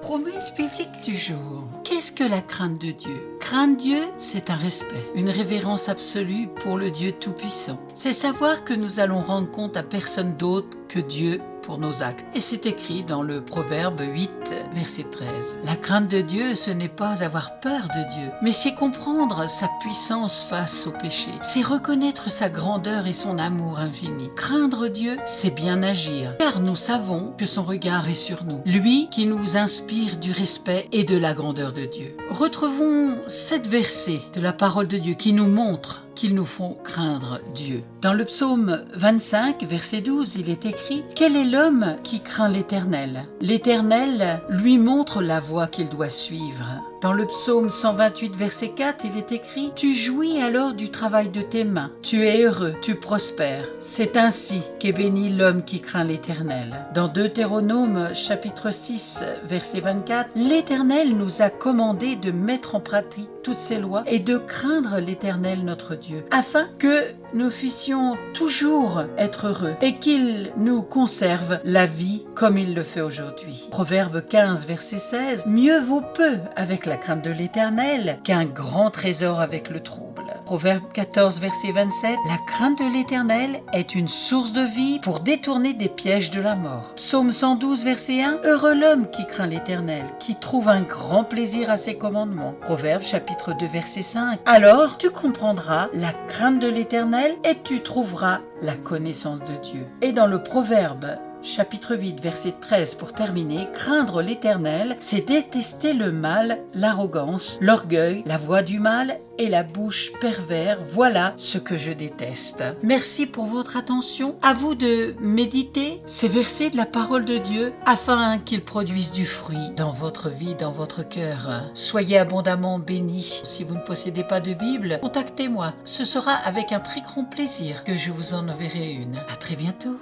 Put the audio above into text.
Promesse biblique du jour. Qu'est-ce que la crainte de Dieu? Craindre Dieu, c'est un respect, une révérence absolue pour le Dieu Tout-Puissant. C'est savoir que nous allons rendre compte à personne d'autre que Dieu pour nos actes. Et c'est écrit dans le Proverbe 8, verset 13. La crainte de Dieu, ce n'est pas avoir peur de Dieu, mais c'est comprendre sa puissance face au péché. C'est reconnaître sa grandeur et son amour infini. Craindre Dieu, c'est bien agir, car nous savons que son regard est sur nous. Lui qui nous inspire du respect et de la grandeur de Dieu. Retrouvons 7 versets de la parole de Dieu qui nous montrent qu'ils nous font craindre Dieu. Dans le psaume 25, verset 12, il est écrit « Quel est l'homme qui craint l'Éternel ? L'Éternel lui montre la voie qu'il doit suivre. » Dans le psaume 128, verset 4, il est écrit « Tu jouis alors du travail de tes mains, tu es heureux, tu prospères. C'est ainsi qu'est béni l'homme qui craint l'Éternel. » Dans Deutéronome, chapitre 6, verset 24, l'Éternel nous a commandé de mettre en pratique toutes ses lois et de craindre l'Éternel notre Dieu, afin que nous puissions toujours être heureux et qu'il nous conserve la vie comme il le fait aujourd'hui. Proverbe 15, verset 16, « Mieux vaut peu avec la crainte de l'Éternel qu'un grand trésor avec le trouble. » Proverbe 14, verset 27, « La crainte de l'Éternel est une source de vie pour détourner des pièges de la mort. » Psaume 112, verset 1, « Heureux l'homme qui craint l'Éternel, qui trouve un grand plaisir à ses commandements. » Proverbe chapitre 2, verset 5, « Alors tu comprendras la crainte de l'Éternel et tu trouveras la connaissance de Dieu. » Et dans le Proverbe chapitre 8, verset 13 pour terminer, craindre l'Éternel, c'est détester le mal, l'arrogance, l'orgueil, la voix du mal et la bouche pervers. Voilà ce que je déteste. Merci pour votre attention. À vous de méditer ces versets de la parole de Dieu afin qu'ils produisent du fruit dans votre vie, dans votre cœur. Soyez abondamment bénis. Si vous ne possédez pas de Bible, contactez-moi. Ce sera avec un très grand plaisir que je vous en enverrai une. À très bientôt.